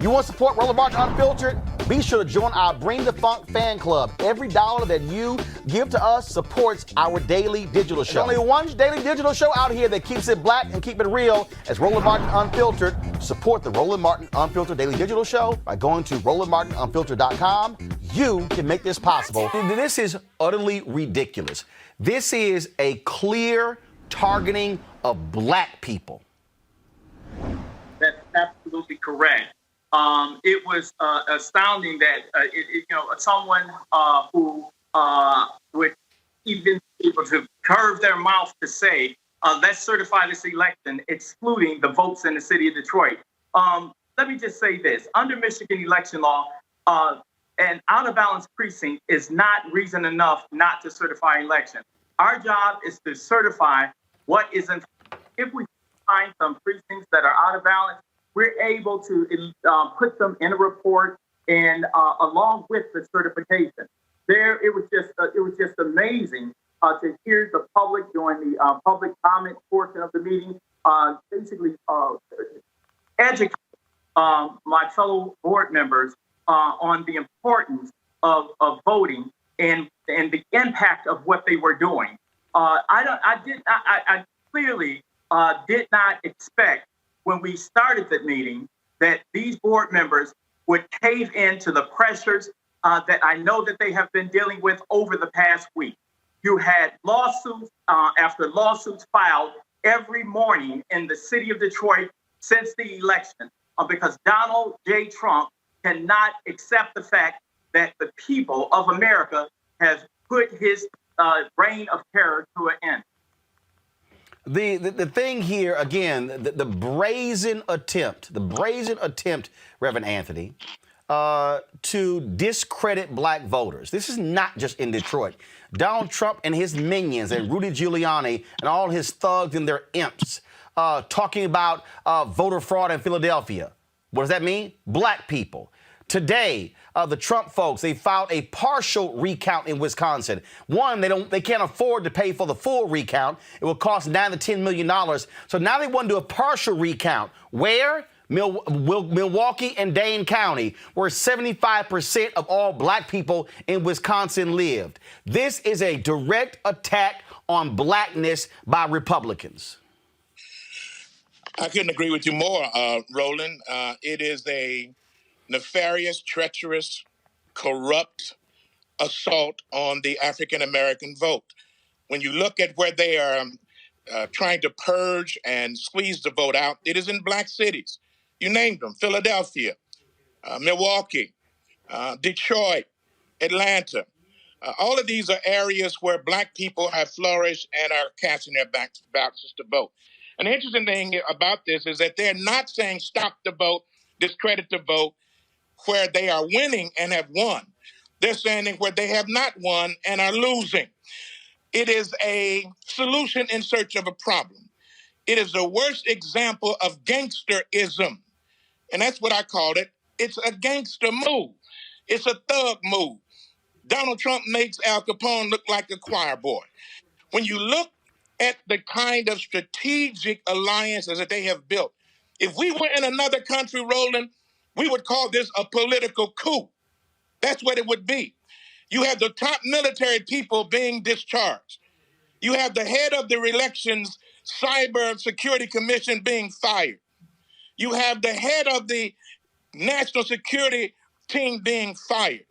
You want to support Roland Martin Unfiltered? Be sure to join our Bring the Funk fan club. Every dollar that you give to us supports our daily digital show. There's only one daily digital show out here that keeps it black and keep it real as Roland Martin Unfiltered. Support the Roland Martin Unfiltered daily digital show by going to RolandMartinUnfiltered.com. You can make this possible. This is utterly ridiculous. This is a clear targeting of black people. That's absolutely correct. It was astounding that someone who would even be able to curve their mouth to say, let's certify this election, excluding the votes in the city of Detroit. Let me just say this. Under Michigan election law, an out-of-balance precinct is not reason enough not to certify an election. Our job is to certify what isn't. If we find some precincts that are out of balance, we're able to put them in a report and along with the certification. It was just amazing to hear the public during the public comment portion of the meeting, basically educate my fellow board members on the importance of voting and the impact of what they were doing. I clearly did not expect when we started the meeting that these board members would cave into the pressures that I know that they have been dealing with over the past week. You had lawsuits after lawsuits filed every morning in the city of Detroit since the election because Donald J. Trump cannot accept the fact that the people of America has put his reign of terror to an end. The thing here, again, the brazen attempt, Reverend Anthony, to discredit black voters. This is not just in Detroit. Donald Trump and his minions and Rudy Giuliani and all his thugs and their imps talking about voter fraud in Philadelphia. What does that mean? Black people. Today, the Trump folks, they filed a partial recount in Wisconsin. One, they can't afford to pay for the full recount. It will cost $9 to $10 million. So now they want to do a partial recount. Where? Milwaukee and Dane County, where 75% of all black people in Wisconsin lived. This is a direct attack on blackness by Republicans. I couldn't agree with you more, Roland. It is a nefarious, treacherous, corrupt assault on the African-American vote. When you look at where they are trying to purge and squeeze the vote out, it is in black cities. You named them: Philadelphia, Milwaukee, Detroit, Atlanta. All of these are areas where black people have flourished and are casting their ballots to vote. An interesting thing about this is that they're not saying stop the vote, discredit the vote, where they are winning and have won. They're saying where they have not won and are losing. It is a solution in search of a problem. It is the worst example of gangsterism. And that's what I called it. It's a gangster move. It's a thug move. Donald Trump makes Al Capone look like a choir boy. When you look at the kind of strategic alliances that they have built, if we were in another country, Roland, we would call this a political coup. That's what it would be. You have the top military people being discharged. You have the head of the elections cyber security commission being fired. You have the head of the national security team being fired.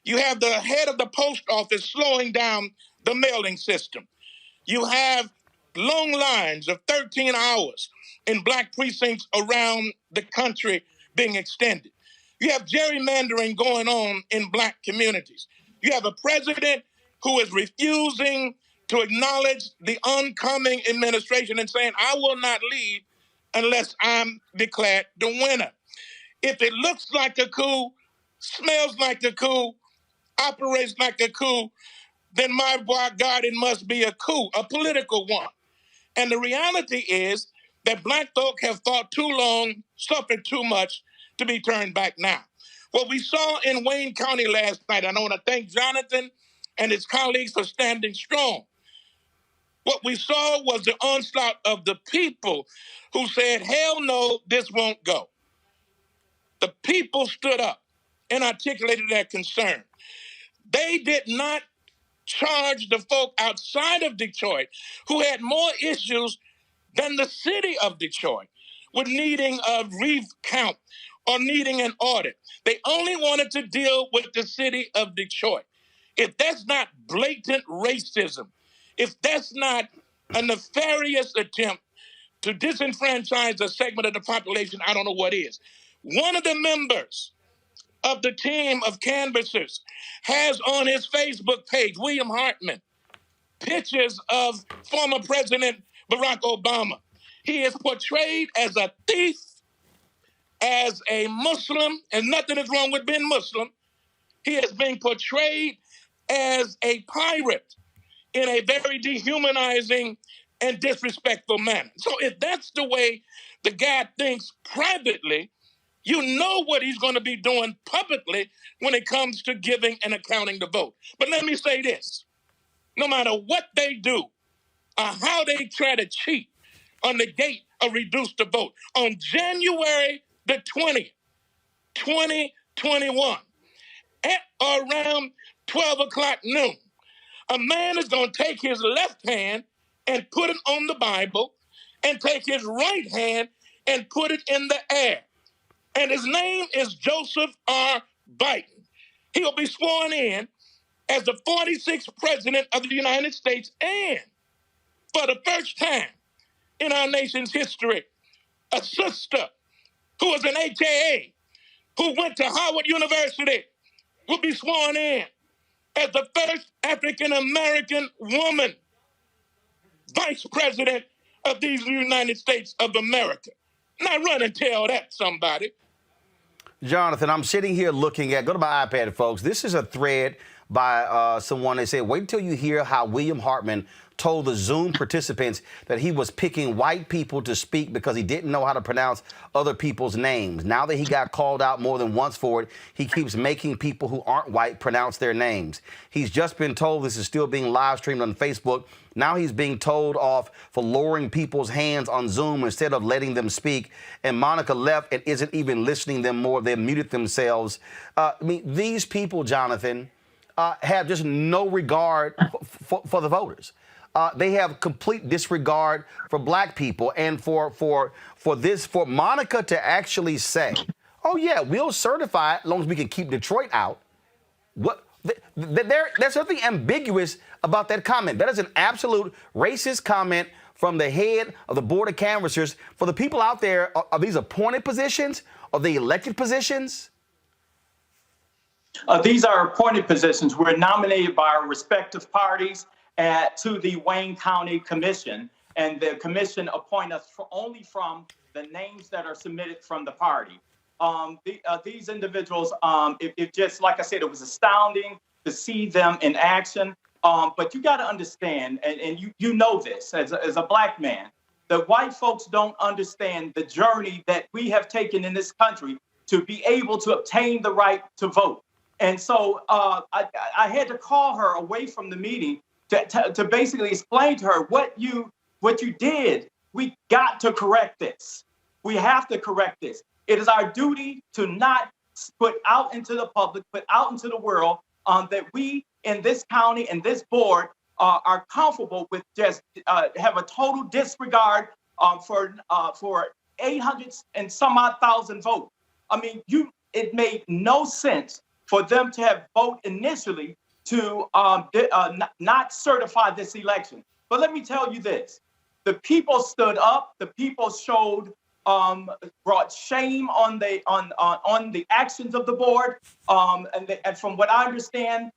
You have the head of the post office slowing down the mailing system. You have long lines of 13 hours in black precincts around the country being extended. You have gerrymandering going on in black communities. You have a president who is refusing to acknowledge the oncoming administration and saying, I will not leave unless I'm declared the winner. If it looks like a coup, smells like a coup, operates like a coup, then my God, it must be a coup, a political one. And the reality is that black folk have fought too long, suffered too much to be turned back now. What we saw in Wayne County last night, and I want to thank Jonathan and his colleagues for standing strong. What we saw was the onslaught of the people who said, hell no, this won't go. The people stood up and articulated their concern. They did not charge the folk outside of Detroit who had more issues than the city of Detroit with needing a recount or needing an audit. They only wanted to deal with the city of Detroit. If that's not blatant racism, if that's not a nefarious attempt to disenfranchise a segment of the population, I don't know what is. One of the members of the team of canvassers has on his Facebook page, William Hartman, pictures of former President Barack Obama. He is portrayed as a thief, as a Muslim, and nothing is wrong with being Muslim. He is being portrayed as a pirate in a very dehumanizing and disrespectful manner. So if that's the way the guy thinks privately, you know what he's going to be doing publicly when it comes to giving and accounting the vote. But let me say this. No matter what they do or how they try to cheat or negate or reduce the vote, on January the 20th, 2021, at around 12 o'clock noon, a man is going to take his left hand and put it on the Bible and take his right hand and put it in the air. And his name is Joseph R. Biden. He'll be sworn in as the 46th president of the United States, and for the first time in our nation's history, a sister who was an AKA, who went to Howard University, will be sworn in as the first African-American woman vice president of these United States of America. Now run and tell that somebody. Jonathan, I'm sitting here looking at, go to my iPad, folks. This is a thread by someone. They said, wait until you hear how William Hartman told the Zoom participants that he was picking white people to speak because he didn't know how to pronounce other people's names. Now that he got called out more than once for it, he keeps making people who aren't white pronounce their names. He's just been told this is still being live streamed on Facebook. Now he's being told off for lowering people's hands on Zoom instead of letting them speak. And Monica left and isn't even listening to them more. They've muted themselves. I mean, these people, Jonathan, have just no regard for the voters. They have complete disregard for black people, and for Monica to actually say, "Oh yeah, we'll certify it as long as we can keep Detroit out." What? There's something ambiguous about that comment. That is an absolute racist comment from the head of the Board of Canvassers. For the people out there, are these appointed positions? Are they elected positions? These are appointed positions. We're nominated by our respective parties to the Wayne County Commission, and the commission appoint us only from the names that are submitted from the party. These individuals, it just, like I said, it was astounding to see them in action. But you got to understand, and you know this as a black man, that white folks don't understand the journey that we have taken in this country to be able to obtain the right to vote. And so I had to call her away from the meeting to basically explain to her what you did. We got to correct this. We have to correct this. It is our duty to not put out into the public, put out into the world that we in this county and this board are comfortable with just have a total disregard for 800 and some odd thousand votes. I mean, it made no sense for them to have voted initially to not certify this election. But let me tell you this: the people stood up. The people showed, brought shame on the actions of the board. And from what I understand,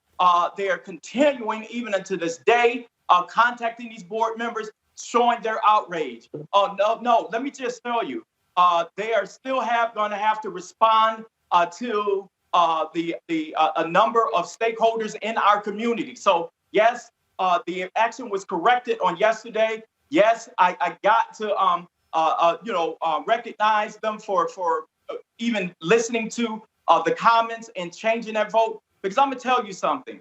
they are continuing even unto this day, contacting these board members, showing their outrage. No. Let me just tell you, they are still going to have to respond to a number of stakeholders in our community. So yes, the action was corrected on yesterday. Yes, I got to recognize them for even listening to the comments and changing that vote. Because I'm gonna tell you something.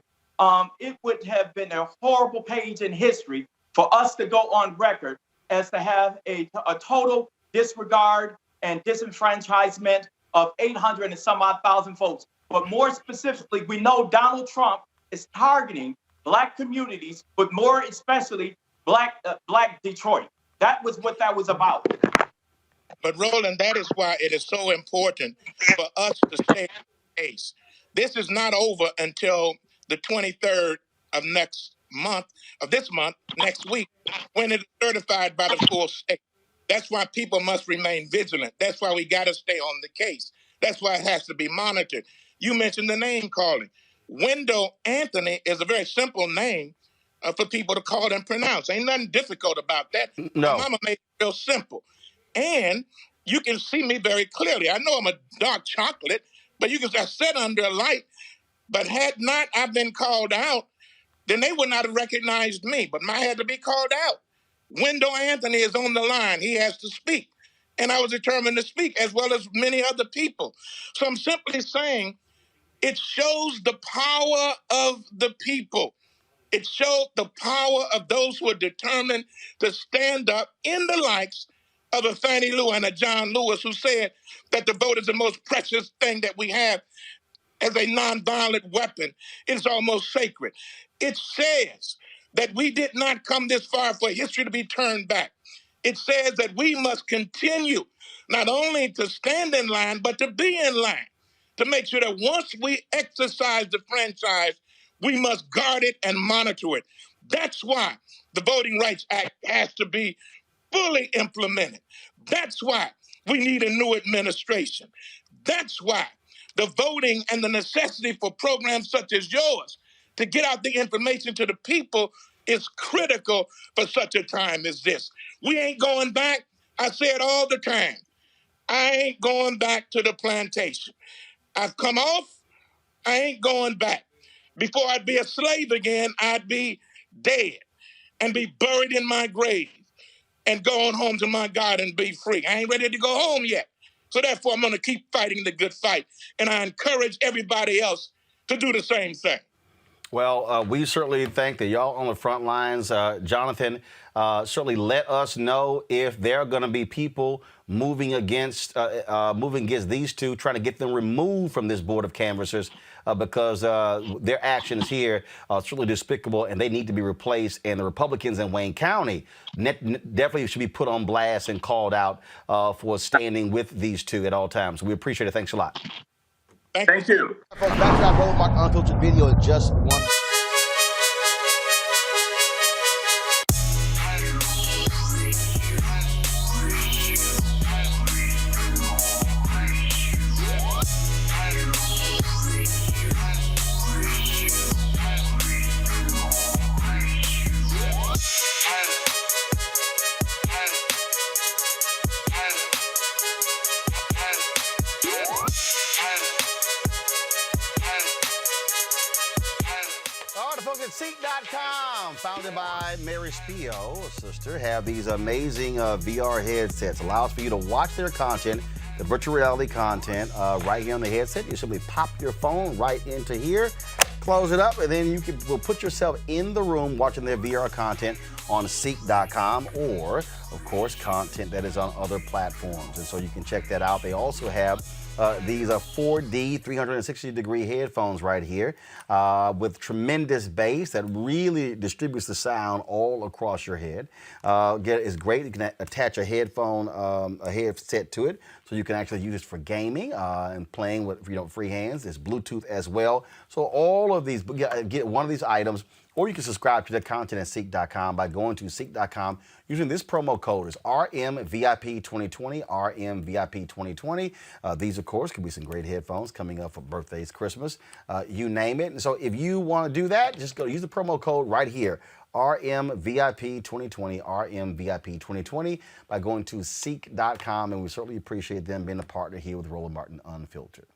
It would have been a horrible page in history for us to go on record as to have a total disregard and disenfranchisement of 800 and some odd thousand votes. But more specifically, we know Donald Trump is targeting Black communities, but more especially Black Detroit. That was what that was about. But Roland, that is why it is so important for us to stay in the case. This is not over until the 23rd of this month, next week, when it is certified by the full state. That's why people must remain vigilant. That's why we got to stay on the case. That's why it has to be monitored. You mentioned the name calling. Wendell Anthony is a very simple name for people to call and pronounce. Ain't nothing difficult about that. No. My mama made it real simple. And you can see me very clearly. I know I'm a dark chocolate, but you can just sit under a light. But had not I been called out, then they would not have recognized me. But I had to be called out. Wendell Anthony is on the line. He has to speak. And I was determined to speak, as well as many other people. So I'm simply saying it shows the power of the people. It showed the power of those who are determined to stand up in the likes of a Fannie Lou and a John Lewis, who said that the vote is the most precious thing that we have as a nonviolent weapon. It's almost sacred. It says that we did not come this far for history to be turned back. It says that we must continue not only to stand in line, but to be in line, to make sure that once we exercise the franchise, we must guard it and monitor it. That's why the Voting Rights Act has to be fully implemented. That's why we need a new administration. That's why the voting and the necessity for programs such as yours to get out the information to the people is critical for such a time as this. We ain't going back. I say it all the time. I ain't going back to the plantation. I've come off. I ain't going back. Before I'd be a slave again, I'd be dead and be buried in my grave and go on home to my God and be free. I ain't ready to go home yet. So therefore, I'm going to keep fighting the good fight. And I encourage everybody else to do the same thing. Well, we certainly think that y'all on the front lines. Jonathan, certainly let us know if there are going to be people moving against these two, trying to get them removed from this board of canvassers because their actions here are certainly despicable and they need to be replaced. And the Republicans in Wayne County definitely should be put on blast and called out for standing with these two at all times. We appreciate it. Thanks a lot. Thank you. Folks, back to our Roland Martin Unfiltered video in just one. Folks at Seek.com, founded by Mary Spio, a sister, have these amazing VR headsets. Allows for you to watch their content, the virtual reality content, right here on the headset. You simply pop your phone right into here, close it up, and then you will put yourself in the room watching their VR content on Seek.com or, of course, content that is on other platforms. And so you can check that out. They also have these are 4D 360-degree headphones right here with tremendous bass that really distributes the sound all across your head. It's great. You can attach a headset to it, so you can actually use it for gaming and playing with free hands. There's Bluetooth as well. So all of these, get one of these items, or you can subscribe to the content at Seek.com by going to Seek.com using this promo code. It's RMVIP2020, RMVIP2020. These, of course, could be some great headphones coming up for birthdays, Christmas, you name it. And so if you want to do that, just go use the promo code right here, RMVIP2020, RMVIP2020, by going to Seek.com. And we certainly appreciate them being a partner here with Roland Martin Unfiltered.